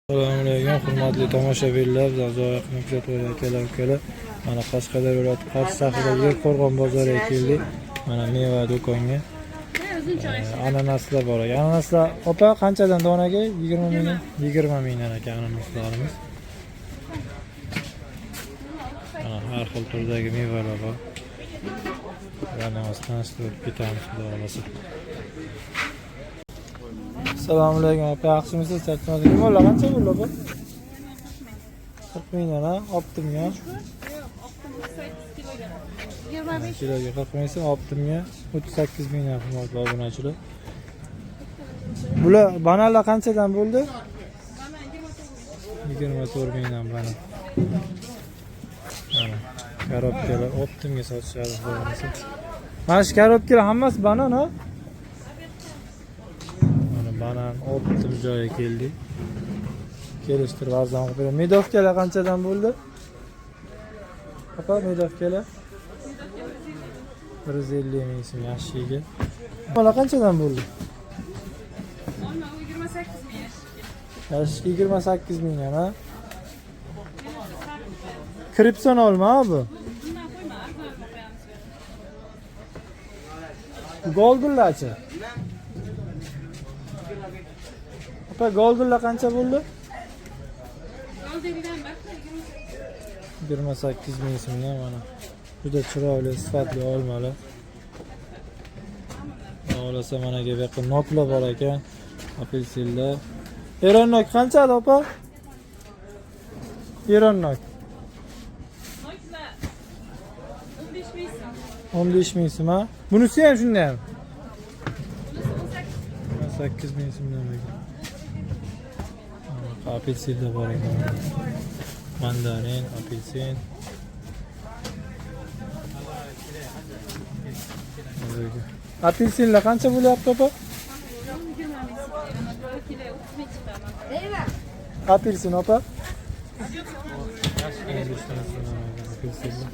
Assalomu alaykum, hurmatli tomoshabinlar, zoyoqni kuzatuvchi akalar. Mana Qashqadaryo viloyati Qarshi shahrida Yerqo'rg'on bozoriga keldik. Mana meva do'konga. Ananaslar bor ekan. Ananaslar opa qanchadan donaga? 20 mingdan. 20 mingdan ekan ananaslarimiz. Mana har xil turdagi mevalar bor. Ananasdan stol ketamiz, xudo xolasa. Assalomu alaykum aka, yaxshimisiz? Charchamadingiz? Nima qancha bo'ldi bu? 40 mingdan ha, optimga. Yo'q, optimga 8 kiloga. 25 kiloga 40 ming, optimga 38 mingdan hurmatli obunachilar. Bular banalar qanchadan bo'ldi? Bana 24 mingdan bana. Mana korobkalar optimga sotishadi bo'lmasa. Mana shu korobkalar hammasi banan ha? Banan optim joyga keldik. Kelishtirib arzon qilib beraman. Medovkalar qanchadan bo'ldi? Opa, medovkalar 150 ming so'm yashiga. Mana qanchadan bo'ldi? 28 ming yashiga. 28 mingdan ha? Kripson olma bu. Bundan qo'yma, arzon qo'yamiz. Goldullachi. Opa, goldullar qancha bo'ldi? Goldullardan baqsa 28 ming so'mdan mana. Juda chiroyli, sifatli olmalar. Olasa mana bu yoqqa noklar bor ekan. Apelsinlar. Eronnok qanchadi opa? Eronnok. Noklar 15 ming so'm. 15 ming so'm ha? Bunisi ham shunday ham. Bunisi 18 ming so'mdan ekan. Apelsinlar bor ekan. Mandarin, apelsin. Apelsinlar qancha bo'lyapti opa? 20 ming. Apelsin opa? Apelsinlar.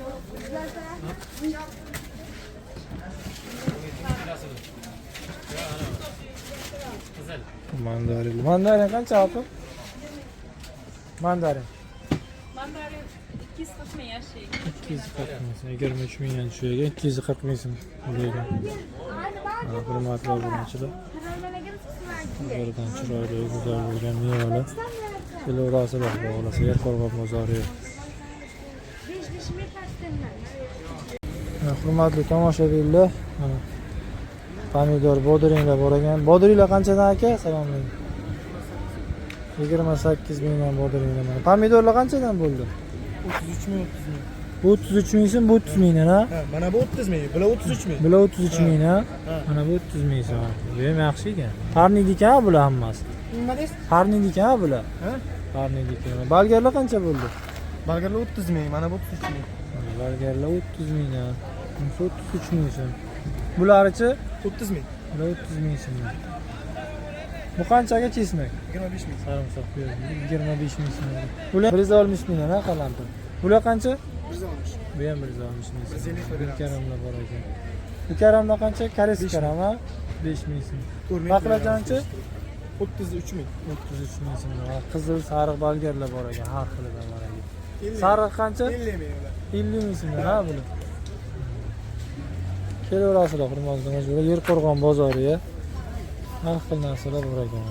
Mandarin. Mandarin qancha opa? Mandarin 240 ming yashiga. 240 ming, 23 mingdan tushiga 240 ming so'm bo'laydi. Hurmatli obunachilar. Biridan chiroyli, go'zal bo'lgan mevalar. Kilovrasilar bog'lasa, Yerqo'rg'on bozoriga. Hurmatli tomoshabinlar, mana pomidor, bodringlar bor ekan. Bodringlar qanchadan aka? Salom alaykum. 28 mingdan bodringlar mana. Pomidorlar qanchadan bo'ldi? 33 ming, 30 ming. 33 ming so'm, bu 30 mingdan ha? Ha, mana bu 30 ming, bular 33 ming. Bular 33 ming ha? Mana bu 30 ming so'm. Bu ham yaxshi ekan. Parnidika bular hammasi. Nima deysiz? Parnidika bular. Ha? Parnidika. Balgarlar qancha bo'ldi? Balgarlar 30 ming, mana bu 33 ming. Balgarlar 30 mingdan. Bu 33 ming so'm. Bularchi 30 ming. Bular 30 ming so'm. Bu qanchaga chesmak? 25 ming. Sarimsoq 25 ming so'm. Bular 160 mingdan ha, qalampir. Bular qancha? 160. Bu ham 160 ming so'm. 150 Bu karamlar bor ekan. Bu karamlar qancha? Koreys karam ha? 5 ming so'm. Baqlajonchi 33 ming. 33 ming so'm. Qizil, sariq balgarlar bor ekan, har xilidan bor ekan. Sariq qancha? 50 ming ular. 50 ming so'm ha bular. Kelaverasizlar hurmatli tomoshabinlar, Yerqo'rg'on bozoriga. Har xil narsalar bor ekan.